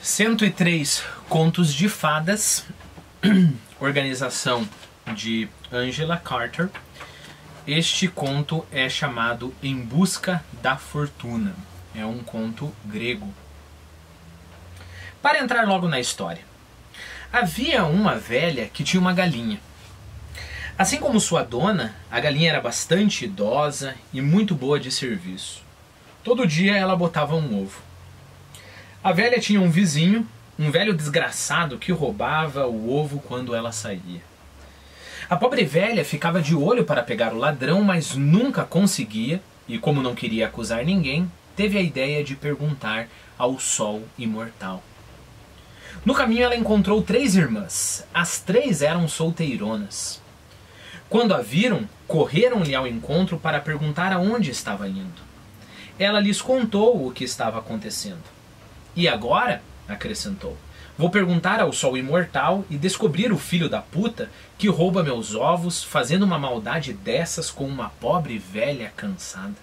103 Contos de Fadas, organização de Angela Carter. Este conto é chamado Em Busca da Fortuna. É um conto grego. Para entrar logo na história. Havia uma velha que tinha uma galinha. Assim como sua dona, a galinha era bastante idosa e muito boa de serviço. Todo dia ela botava um ovo. A velha tinha um vizinho, um velho desgraçado que roubava o ovo quando ela saía. A pobre velha ficava de olho para pegar o ladrão, mas nunca conseguia, e como não queria acusar ninguém, teve a ideia de perguntar ao sol imortal. No caminho ela encontrou 3 irmãs. As 3 eram solteironas. Quando a viram, correram-lhe ao encontro para perguntar aonde estava indo. Ela lhes contou o que estava acontecendo. E agora, acrescentou, vou perguntar ao sol imortal e descobrir o filho da puta que rouba meus ovos fazendo uma maldade dessas com uma pobre velha cansada.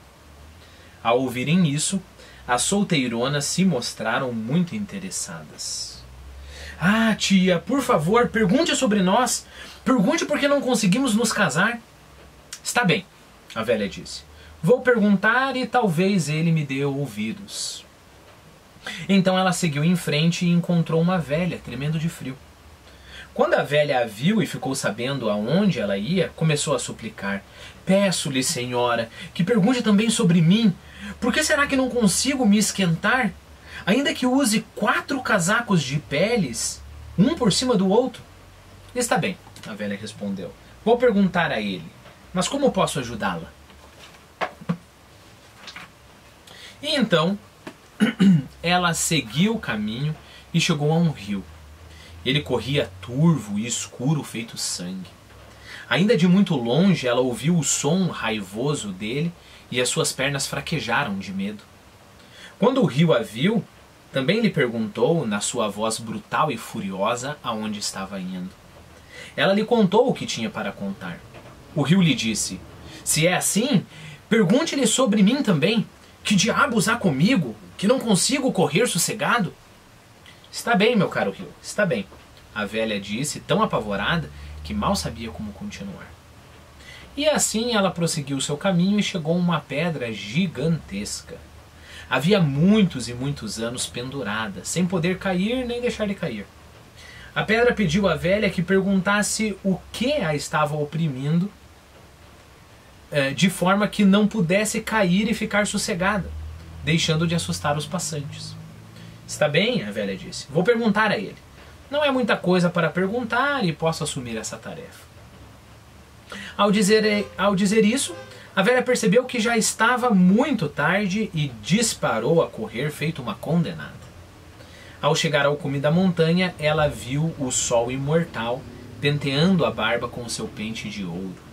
Ao ouvirem isso, as solteironas se mostraram muito interessadas. Ah, tia, por favor, pergunte sobre nós. Pergunte por que não conseguimos nos casar. Está bem, a velha disse. Vou perguntar e talvez ele me dê ouvidos. Então ela seguiu em frente e encontrou uma velha, tremendo de frio. Quando a velha a viu e ficou sabendo aonde ela ia, começou a suplicar. Peço-lhe, senhora, que pergunte também sobre mim. Por que será que não consigo me esquentar? Ainda que use 4 casacos de peles, um por cima do outro? Está bem, a velha respondeu. Vou perguntar a ele. Mas como posso ajudá-la? E então ela seguiu o caminho e chegou a um rio. Ele corria turvo e escuro feito sangue. Ainda de muito longe ela ouviu o som raivoso dele e as suas pernas fraquejaram de medo. Quando o rio a viu, também lhe perguntou, na sua voz brutal e furiosa, aonde estava indo. Ela lhe contou o que tinha para contar. O rio lhe disse, se é assim, pergunte-lhe sobre mim também. Que diabos há comigo, que não consigo correr sossegado? Está bem, meu caro rio, está bem, a velha disse, tão apavorada que mal sabia como continuar. E assim ela prosseguiu seu caminho e chegou a uma pedra gigantesca. Havia muitos e muitos anos pendurada, sem poder cair nem deixar de cair. A pedra pediu à velha que perguntasse o que a estava oprimindo, de forma que não pudesse cair e ficar sossegada, deixando de assustar os passantes. Está bem, a velha disse, vou perguntar a ele. Não é muita coisa para perguntar e posso assumir essa tarefa. Ao dizer isso, a velha percebeu que já estava muito tarde e disparou a correr feito uma condenada. Ao chegar ao cume da montanha, ela viu o sol imortal penteando a barba com seu pente de ouro.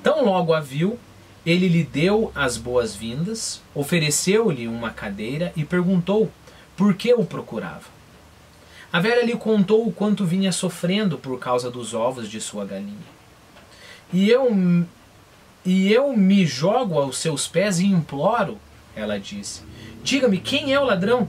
Tão logo a viu, ele lhe deu as boas-vindas, ofereceu-lhe uma cadeira e perguntou por que o procurava. A velha lhe contou o quanto vinha sofrendo por causa dos ovos de sua galinha. E eu me jogo aos seus pés e imploro, ela disse. Diga-me, quem é o ladrão?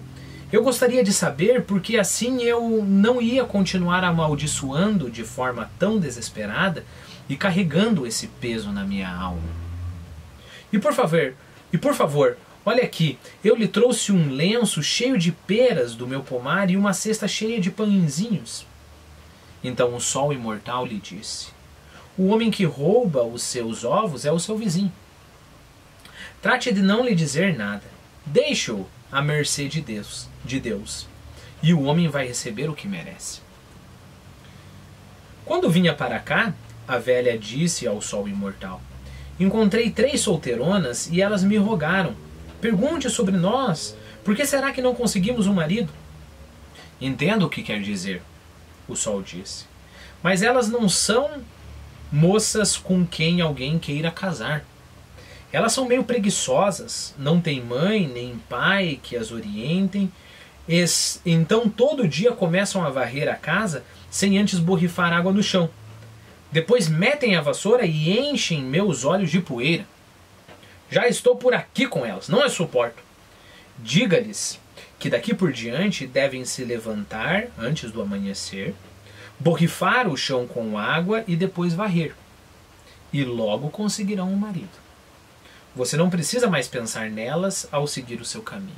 Eu gostaria de saber, porque assim eu não ia continuar amaldiçoando de forma tão desesperada e carregando esse peso na minha alma. E por favor, olha aqui, eu lhe trouxe um lenço cheio de peras do meu pomar e uma cesta cheia de pãezinhos. Então o sol imortal lhe disse, o homem que rouba os seus ovos é o seu vizinho. Trate de não lhe dizer nada, deixe-o à mercê de Deus, e o homem vai receber o que merece. Quando vinha para cá, a velha disse ao sol imortal, encontrei 3 solteironas e elas me rogaram, pergunte sobre nós, por que será que não conseguimos um marido? Entendo o que quer dizer, o sol disse, mas elas não são moças com quem alguém queira casar. Elas são meio preguiçosas, não têm mãe nem pai que as orientem, então todo dia começam a varrer a casa sem antes borrifar água no chão. Depois metem a vassoura e enchem meus olhos de poeira. Já estou por aqui com elas, não as suporto. Diga-lhes que daqui por diante devem se levantar antes do amanhecer, borrifar o chão com água e depois varrer. E logo conseguirão um marido. Você não precisa mais pensar nelas ao seguir o seu caminho.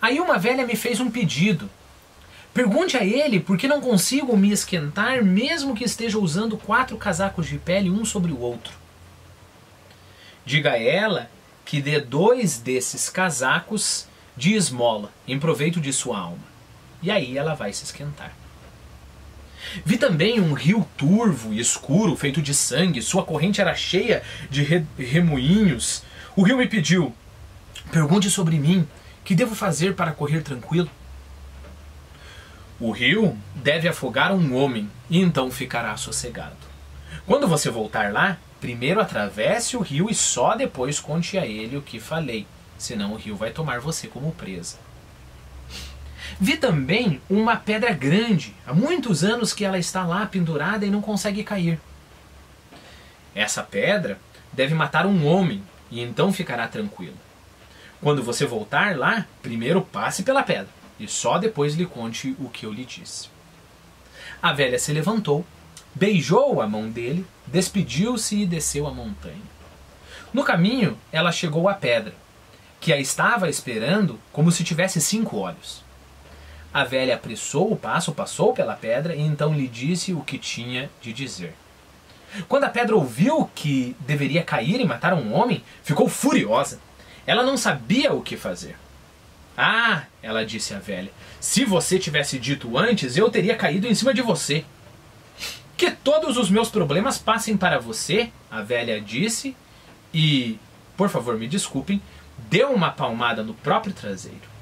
Aí uma velha me fez um pedido. Pergunte a ele por que não consigo me esquentar mesmo que esteja usando 4 casacos de pele um sobre o outro. Diga a ela que dê 2 desses casacos de esmola em proveito de sua alma. E aí ela vai se esquentar. Vi também um rio turvo e escuro, feito de sangue. Sua corrente era cheia de remoinhos. O rio me pediu: pergunte sobre mim, que devo fazer para correr tranquilo? O rio deve afogar um homem e então ficará sossegado. Quando você voltar lá, primeiro atravesse o rio e só depois conte a ele o que falei, senão o rio vai tomar você como presa. Vi também uma pedra grande, há muitos anos que ela está lá pendurada e não consegue cair. Essa pedra deve matar um homem e então ficará tranquilo. Quando você voltar lá, primeiro passe pela pedra e só depois lhe conte o que eu lhe disse. A velha se levantou, beijou a mão dele, despediu-se e desceu a montanha. No caminho, ela chegou à pedra, que a estava esperando como se tivesse 5 olhos. A velha apressou o passo, passou pela pedra e então lhe disse o que tinha de dizer. Quando a pedra ouviu que deveria cair e matar um homem, ficou furiosa. Ela não sabia o que fazer. Ah, ela disse à velha, se você tivesse dito antes, eu teria caído em cima de você. Que todos os meus problemas passem para você, a velha disse, e, por favor me desculpem, deu uma palmada no próprio traseiro.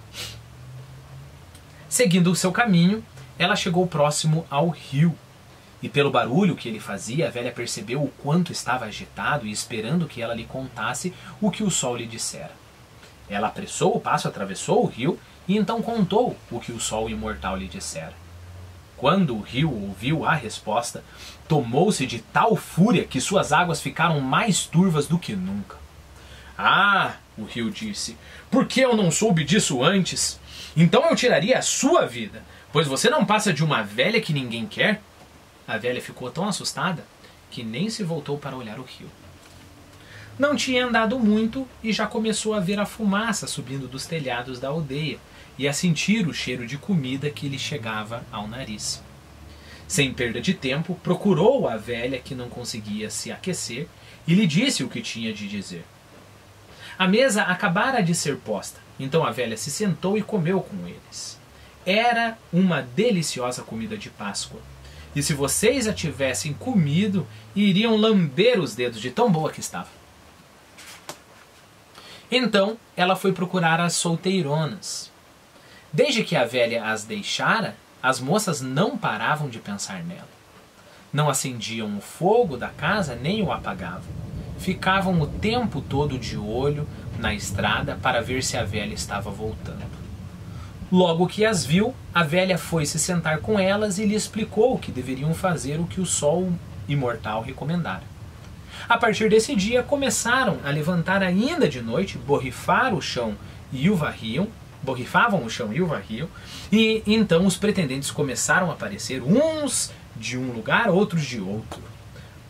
Seguindo o seu caminho, ela chegou próximo ao rio. E pelo barulho que ele fazia, a velha percebeu o quanto estava agitado e esperando que ela lhe contasse o que o sol lhe dissera. Ela apressou o passo, atravessou o rio e então contou o que o sol imortal lhe dissera. Quando o rio ouviu a resposta, tomou-se de tal fúria que suas águas ficaram mais turvas do que nunca. Ah, o rio disse, por que eu não soube disso antes? Então eu tiraria a sua vida, pois você não passa de uma velha que ninguém quer. A velha ficou tão assustada que nem se voltou para olhar o rio. Não tinha andado muito e já começou a ver a fumaça subindo dos telhados da aldeia e a sentir o cheiro de comida que lhe chegava ao nariz. Sem perda de tempo, procurou a velha que não conseguia se aquecer e lhe disse o que tinha de dizer. A mesa acabara de ser posta, então a velha se sentou e comeu com eles. Era uma deliciosa comida de Páscoa. E se vocês a tivessem comido, iriam lamber os dedos de tão boa que estava. Então ela foi procurar as solteironas. Desde que a velha as deixara, as moças não paravam de pensar nela. Não acendiam o fogo da casa nem o apagavam. Ficavam o tempo todo de olho na estrada para ver se a velha estava voltando. Logo que as viu, a velha foi se sentar com elas e lhe explicou que deveriam fazer o que o sol imortal recomendara. A partir desse dia começaram a levantar ainda de noite, borrifavam o chão e o varriam, e então os pretendentes começaram a aparecer, uns de um lugar, outros de outro.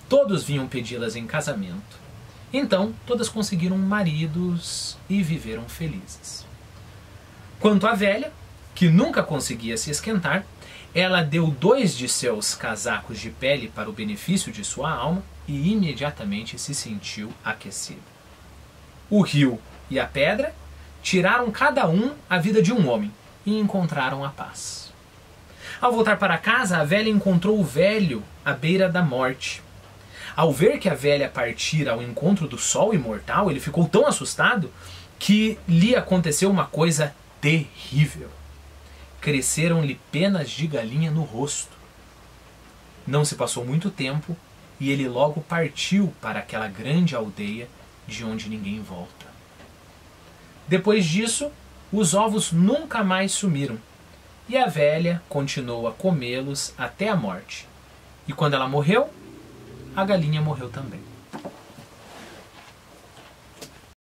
Todos vinham pedi-las em casamento. Então, todas conseguiram maridos e viveram felizes. Quanto à velha, que nunca conseguia se esquentar, ela deu 2 de seus casacos de pele para o benefício de sua alma e imediatamente se sentiu aquecida. O rio e a pedra tiraram cada um a vida de um homem e encontraram a paz. Ao voltar para casa, a velha encontrou o velho à beira da morte. Ao ver que a velha partira ao encontro do sol imortal, ele ficou tão assustado que lhe aconteceu uma coisa terrível. Cresceram-lhe penas de galinha no rosto. Não se passou muito tempo e ele logo partiu para aquela grande aldeia de onde ninguém volta. Depois disso, os ovos nunca mais sumiram e a velha continuou a comê-los até a morte. E quando ela morreu, a galinha morreu também.